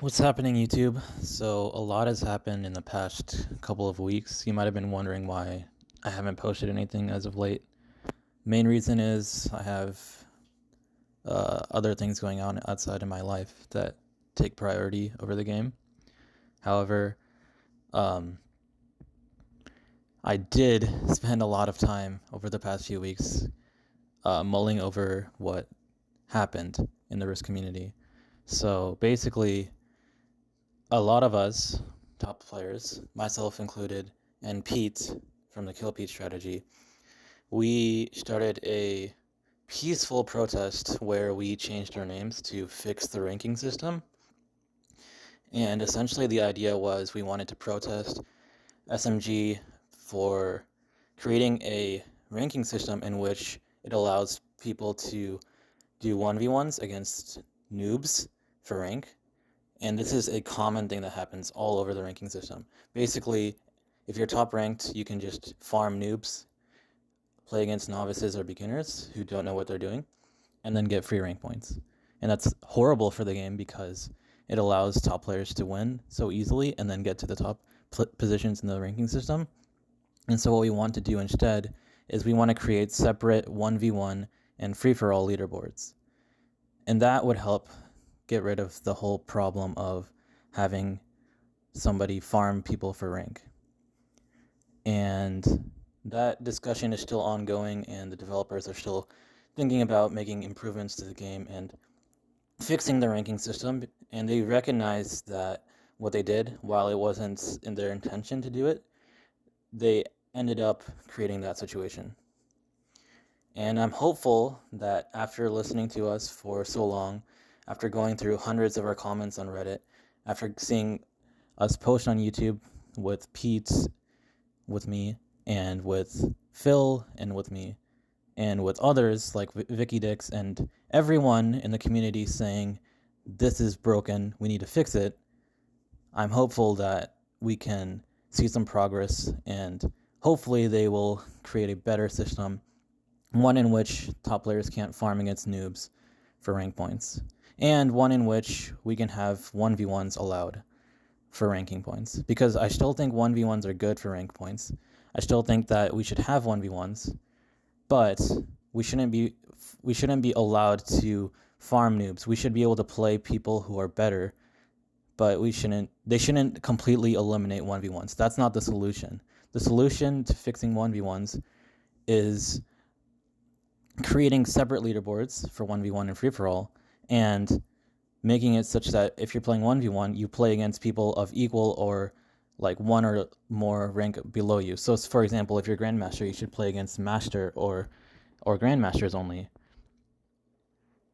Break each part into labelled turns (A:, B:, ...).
A: What's happening, YouTube? So, a lot has happened in the past couple of weeks. You might have been wondering why I haven't posted anything as of late. Main reason is I have other things going on outside of my life that take priority over the game. However, um, I did spend a lot of time over the past few weeks mulling over what happened in the Risk community. So, basically, a lot of us, top players, myself included, and Pete from the Kill Pete strategy, we started a peaceful protest where we changed our names to fix the ranking system. And essentially, the idea was we wanted to protest SMG for creating a ranking system in which it allows people to do 1v1s against noobs for rank. And this is a common thing that happens all over the ranking system. Basically, if you're top ranked, you can just farm noobs, play against novices or beginners who don't know what they're doing, and then get free rank points. And that's horrible for the game because it allows top players to win so easily and then get to the top positions in the ranking system. And so what we want to do instead is we want to create separate 1v1 and free-for-all leaderboards. And that would help get rid of the whole problem of having somebody farm people for rank. And that discussion is still ongoing, and the developers are still thinking about making improvements to the game and fixing the ranking system. And they recognize that what they did, while it wasn't in their intention to do it, they ended up creating that situation. And I'm hopeful that after listening to us for so long, after going through hundreds of our comments on Reddit, after seeing us post on YouTube with Pete, with me, and with Phil, and with me, and with others like Vicky Dix, and everyone in the community saying, this is broken, we need to fix it, I'm hopeful that we can see some progress, and hopefully they will create a better system, one in which top players can't farm against noobs for rank points, and one in which we can have 1v1s allowed for ranking points. Because I still think 1v1s are good for rank points. I still think that we should have 1v1s, but we shouldn't be allowed to farm noobs. We should be able to play people who are better, but they shouldn't completely eliminate 1v1s. That's not the solution. The solution to fixing 1v1s is creating separate leaderboards for 1v1 and free-for-all, and making it such that if you're playing 1v1, you play against people of equal or like one or more rank below you. So, for example, if you're Grandmaster, you should play against Master or Grandmasters only.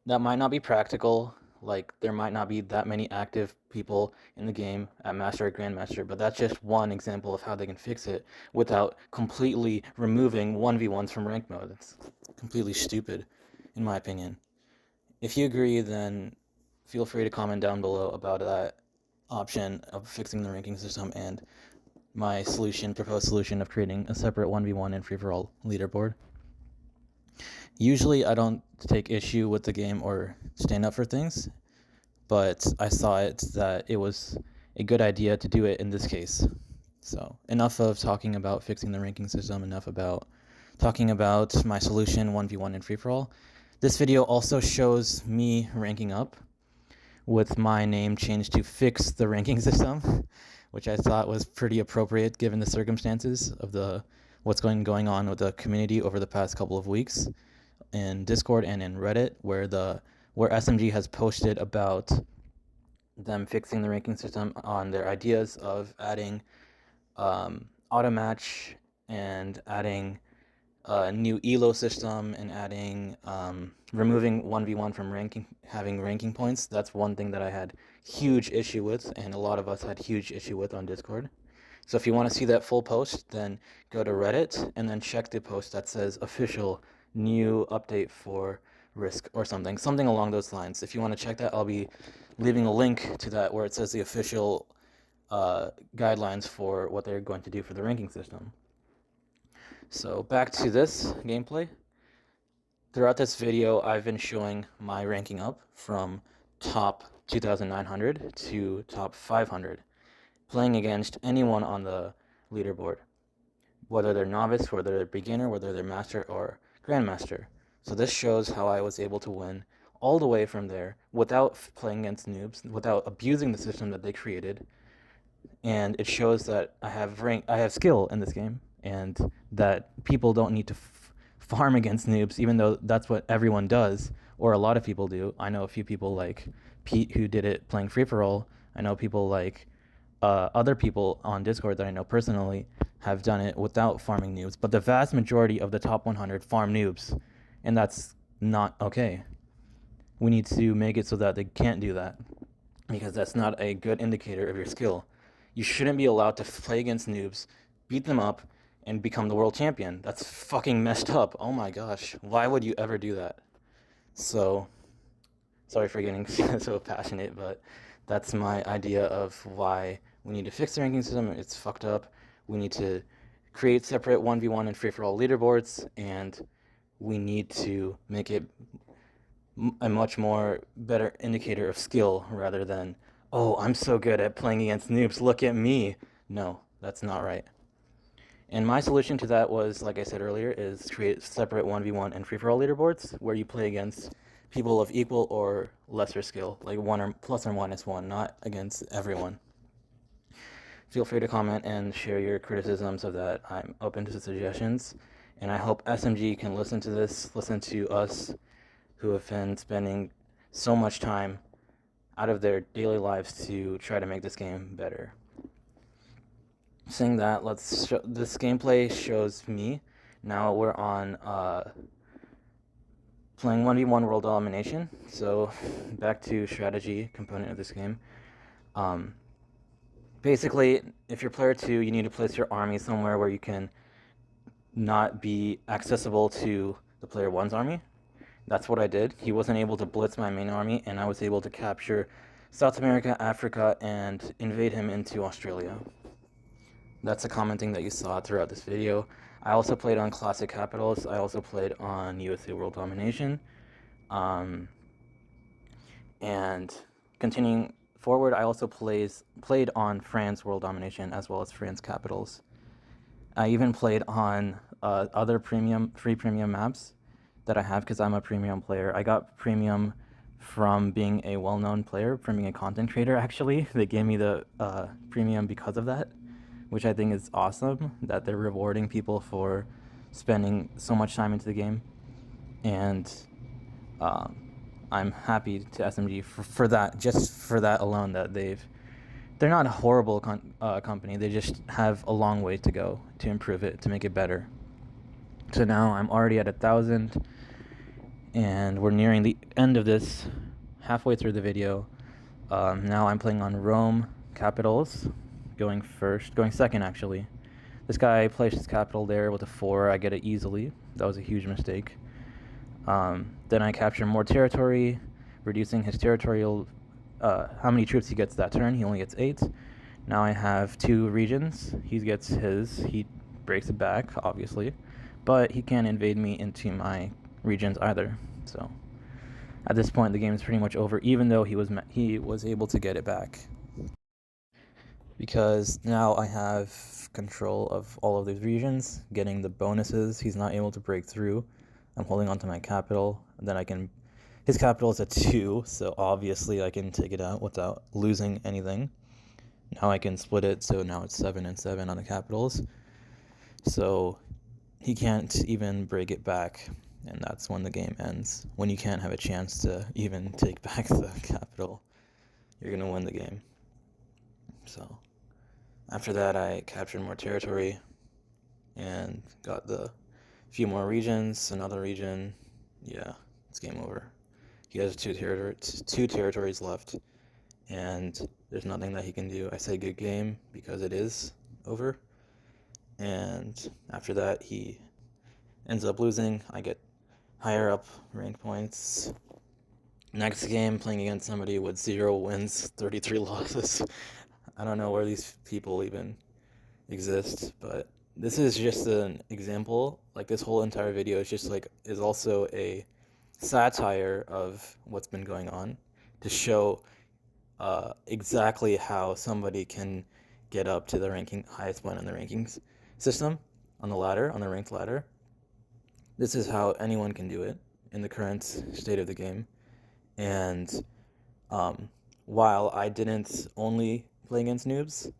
A: That might not be practical, like there might not be that many active people in the game at Master or Grandmaster, but that's just one example of how they can fix it without completely removing 1v1s from rank mode. It's completely stupid, in my opinion. If you agree, then feel free to comment down below about that option of fixing the ranking system and my proposed solution of creating a separate 1v1 and free-for-all leaderboard. Usually I don't take issue with the game or stand up for things, but I saw that it was a good idea to do it in this case. So enough of talking about fixing the ranking system, enough about talking about my solution 1v1 and free-for-all. This video also shows me ranking up with my name changed to Fix the Ranking System, which I thought was pretty appropriate given the circumstances of what's going on with the community over the past couple of weeks in Discord and in Reddit, where SMG has posted about them fixing the ranking system on their ideas of adding auto match and adding a new elo system and adding removing 1v1 from having ranking points. That's one thing that I had huge issue with, and a lot of us had huge issue with on Discord. So if you want to see that full post, then go to Reddit and then check the post that says official new update for Risk or something along those lines. If you want to check that, I'll be leaving a link to that where it says the official guidelines for what they're going to do for the ranking system. So back to this gameplay. Throughout this video, I've been showing my ranking up from top 2,900 to top 500, playing against anyone on the leaderboard, whether they're novice, whether they're beginner, whether they're master or grandmaster. So this shows how I was able to win all the way from there without playing against noobs, without abusing the system that they created, and it shows that I have skill in this game, and that people don't need to farm against noobs, even though that's what everyone does, or a lot of people do. I know a few people like Pete who did it playing free for all. I know people like other people on Discord that I know personally have done it without farming noobs, but the vast majority of the top 100 farm noobs, and that's not okay. We need to make it so that they can't do that, because that's not a good indicator of your skill. You shouldn't be allowed to play against noobs, beat them up, and become the world champion. That's fucking messed up. Oh my gosh. Why would you ever do that? So, sorry for getting so passionate, but that's my idea of why we need to fix the ranking system. It's fucked up. We need to create separate 1v1 and free-for-all leaderboards, and we need to make it a much more better indicator of skill rather than, oh, I'm so good at playing against noobs, look at me. No, that's not right. And my solution to that was, like I said earlier, is create separate 1v1 and free-for-all leaderboards where you play against people of equal or lesser skill, like one or plus or minus one, not against everyone. Feel free to comment and share your criticisms of that. I'm open to suggestions, and I hope SMG can listen to this, listen to us who have been spending so much time out of their daily lives to try to make this game better. Saying that, this gameplay shows me. Now we're on playing 1v1 World Domination. So back to strategy component of this game. Basically, if you're player 2, you need to place your army somewhere where you can not be accessible to the player 1's army. That's what I did. He wasn't able to blitz my main army, and I was able to capture South America, Africa, and invade him into Australia. That's a common thing that you saw throughout this video. I also played on Classic Capitals. I also played on USA World Domination. And continuing forward, I also played on France World Domination as well as France Capitals. I even played on other free premium maps that I have because I'm a premium player. I got premium from being a well-known player, from being a content creator, actually. They gave me the premium because of that, which I think is awesome, that they're rewarding people for spending so much time into the game. And I'm happy to SMG for that, just for that alone, that they're not a horrible company. They just have a long way to go to improve it, to make it better. So now I'm already at 1,000, and we're nearing the end of this, halfway through the video. Now I'm playing on Rome Capitals, going second actually. This guy placed his capital there with a 4. I get it easily. That was a huge mistake. Then I capture more territory, reducing his territorial, how many troops he gets that turn. He only gets 8. Now I have 2 regions. He gets his. He breaks it back, obviously, but he can't invade me into my regions either. So at this point, the game is pretty much over, even though he was able to get it back. Because now I have control of all of these regions, getting the bonuses. He's not able to break through. I'm holding onto my capital, and then his capital is at 2, so obviously I can take it out without losing anything. Now I can split it, so now it's 7 and 7 on the capitals. So he can't even break it back, and that's when the game ends. When you can't have a chance to even take back the capital, you're going to win the game. So after that, I captured more territory and got the few more regions, another region. Yeah, it's game over. He has 2 territories left, and there's nothing that he can do. I say good game because it is over. And after that, he ends up losing. I get higher up rank points. Next game, playing against somebody with 0 wins, 33 losses. I don't know where these people even exist, but this is just an example. Like, this whole entire video is also a satire of what's been going on, to show exactly how somebody can get up to the highest point on the rankings system, on the ladder, on the ranked ladder. This is how anyone can do it in the current state of the game. And um, while I didn't only play against noobs,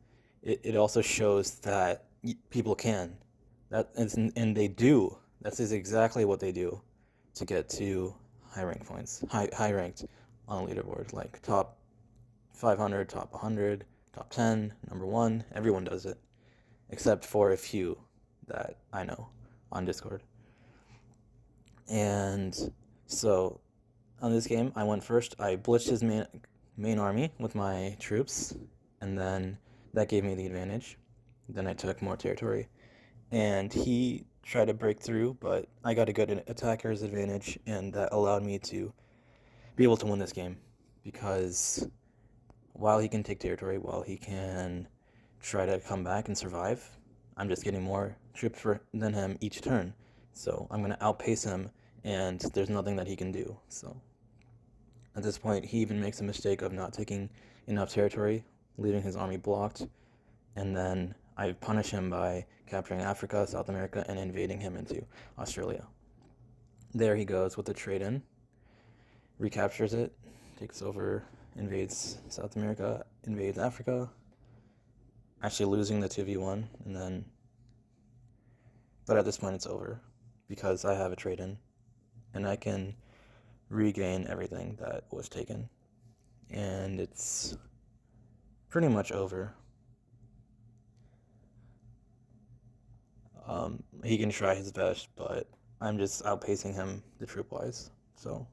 A: it also shows that people can. And they do. That is exactly what they do to get to high rank points, high ranked on a leaderboard, like top 500, top 100, top 10, number one. Everyone does it, except for a few that I know on Discord. And so on this game, I went first. I blitzed his main army with my troops, and then that gave me the advantage. Then I took more territory, and he tried to break through, but I got a good attacker's advantage, and that allowed me to be able to win this game, because while he can take territory, while he can try to come back and survive, I'm just getting more troops than him each turn. So I'm going to outpace him, and there's nothing that he can do. So at this point, he even makes a mistake of not taking enough territory, leaving his army blocked, and then I punish him by capturing Africa, South America, and invading him into Australia. There he goes with the trade-in, recaptures it, takes over, invades South America, invades Africa, actually losing the 2v1, and then, but at this point it's over, because I have a trade-in, and I can regain everything that was taken, and it's pretty much over. He can try his best, but I'm just outpacing him the troop-wise, so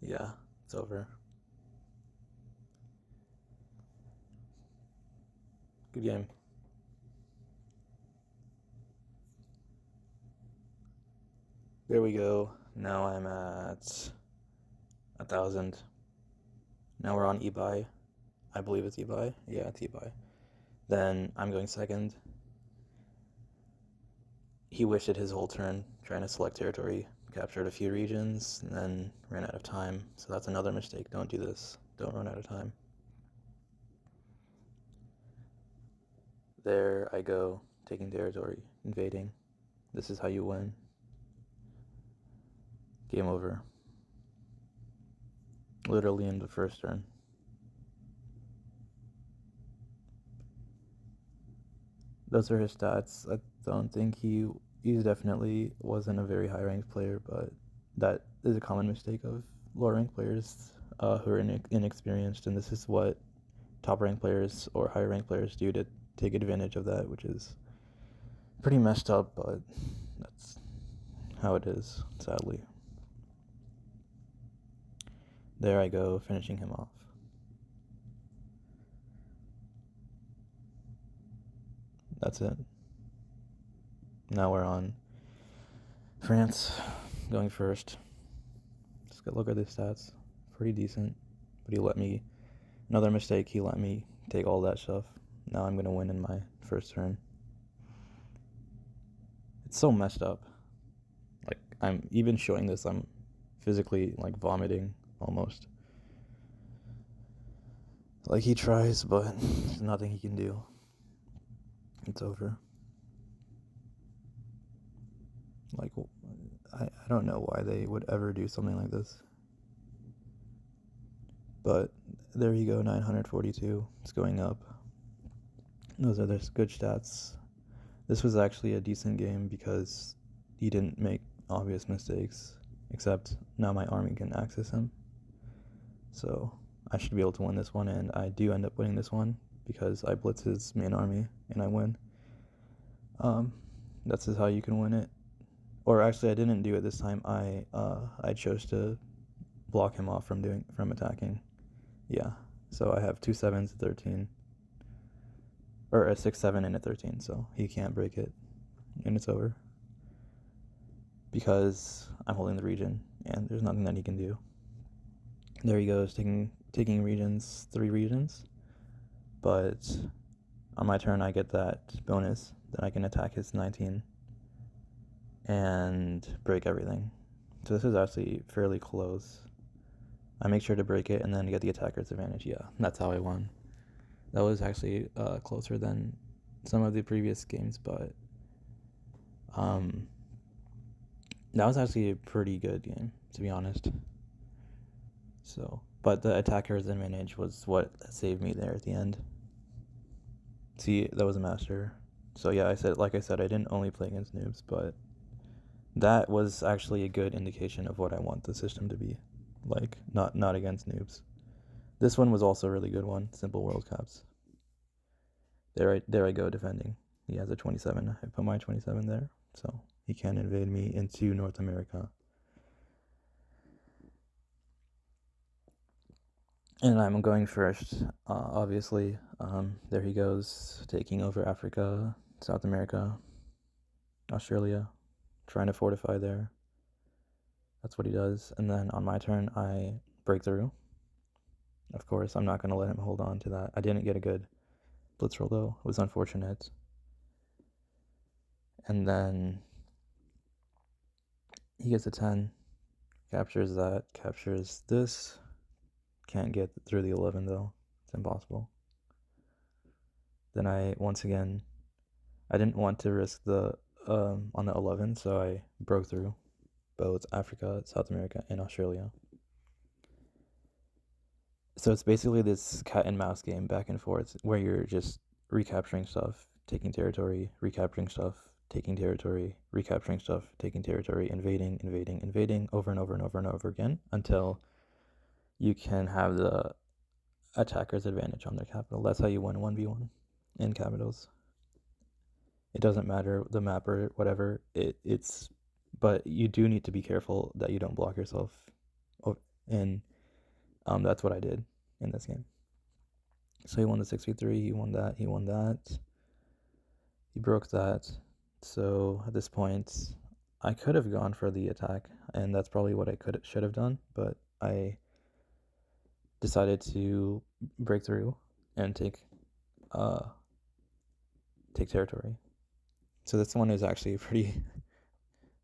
A: yeah, it's over. Good game. There we go. Now I'm at 1,000. Now we're on eBuy. I believe it's eBuy. Yeah, it's eBuy. Then I'm going second. He wasted his whole turn trying to select territory, captured a few regions, and then ran out of time. So that's another mistake. Don't do this. Don't run out of time. There I go, taking territory, invading. This is how you win. Game over. Literally in the first turn. Those are his stats. I don't think he definitely wasn't a very high ranked player, but that is a common mistake of lower ranked players who are inexperienced, and this is what top ranked players or higher ranked players do to take advantage of that, which is pretty messed up, but that's how it is, sadly. There I go, finishing him off. That's it. Now we're on France, going first. Just look at his stats. Pretty decent. But he let me, another mistake, he let me take all that stuff. Now I'm going to win in my first turn. It's so messed up. Like, I'm even showing this, I'm physically, like, vomiting, almost. Like, he tries, but there's nothing he can do. It's over. Like, I don't know why they would ever do something like this. But there you go, 942. It's going up. Those are their good stats. This was actually a decent game because he didn't make obvious mistakes, except now my army can access him. So I should be able to win this one, and I do end up winning this one because I blitz his main army and I win. That's just how you can win it. Or actually, I didn't do it this time. I chose to block him off from attacking. Yeah, so I have 2 7s, 13, or a 6 7 and a 13. So he can't break it, and it's over because I'm holding the region, and there's nothing that he can do. There he goes, taking regions, 3 regions, but on my turn I get that bonus. Then I can attack his 19 and break everything. So this is actually fairly close. I make sure to break it and then get the attacker's advantage. Yeah, that's how I won. That was actually closer than some of the previous games, but um, that was actually a pretty good game, to be honest. So, but the attacker's advantage was what saved me there at the end. See, that was a master. So yeah, like I said, I didn't only play against noobs, but that was actually a good indication of what I want the system to be. Like, not against noobs. This one was also a really good one, Simple World Cups. There I go defending. He has a 27. I put my 27 there, so he can't invade me into North America. And I'm going first, obviously. There he goes, taking over Africa, South America, Australia, trying to fortify there. That's what he does. And then on my turn, I break through. Of course, I'm not going to let him hold on to that. I didn't get a good blitz roll, though. It was unfortunate. And then he gets a 10, captures that, captures this. Can't get through the 11, though. It's impossible. Then once again, I didn't want to risk the on the 11, so I broke through both Africa, South America, and Australia. So it's basically this cat and mouse game back and forth where you're just recapturing stuff, taking territory, recapturing stuff, taking territory, recapturing stuff, taking territory, invading over and over and over and over again until you can have the attacker's advantage on their capital. That's how you win 1v1 in capitals. It doesn't matter the map or whatever. But you do need to be careful that you don't block yourself. And that's what I did in this game. So he won the 6v3, he won that, he broke that. So at this point, I could have gone for the attack, and that's probably what I should have done, but I decided to break through and take territory. So this one is actually a pretty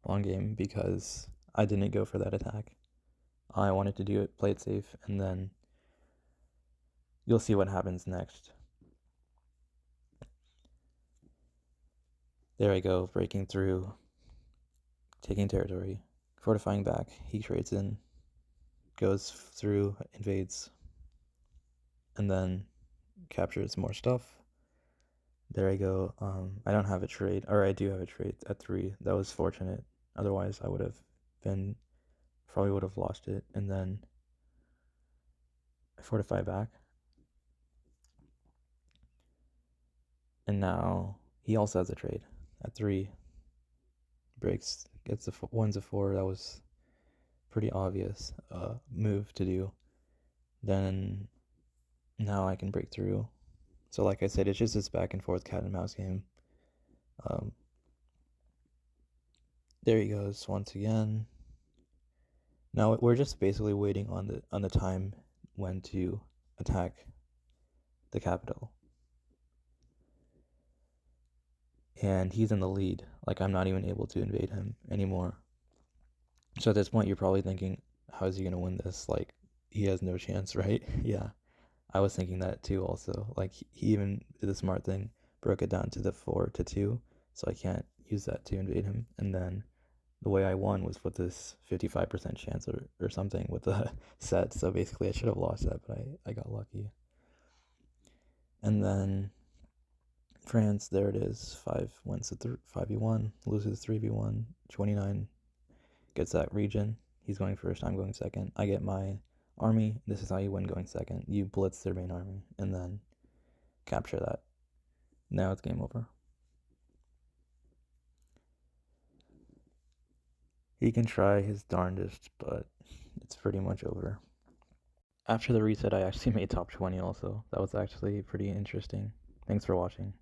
A: long game because I didn't go for that attack. I wanted to play it safe, and then you'll see what happens next. There I go, breaking through, taking territory, fortifying back. He trades in, goes through, invades, and then captures more stuff. There I go. I don't have a trade, or I do have a trade at 3. That was fortunate. Otherwise, I probably would have lost it. And then I fortify back. And now he also has a trade at 3. Breaks, wins a 4. That was pretty obvious move to do. Then now I can break through. So like I said, it's just this back and forth cat and mouse game. There he goes once again. Now we're just basically waiting on the time when to attack the capital. And he's in the lead. Like, I'm not even able to invade him anymore. So at this point, you're probably thinking, how is he going to win this? Like, he has no chance, right? Yeah. I was thinking that too also. Like, he even did the smart thing, broke it down to the 4-2, so I can't use that to invade him. And then the way I won was with this 55% chance or something with the set. So basically, I should have lost that, but I got lucky. And then France, there it is. 5 wins 5v1, loses 3v1, 29 gets that region. He's going first, I'm going second. I get my army. This is how you win going second. You blitz their main army and then capture that. Now it's game over. He can try his darndest, but it's pretty much over. After the reset, I actually made top 20 also. That was actually pretty interesting. Thanks for watching.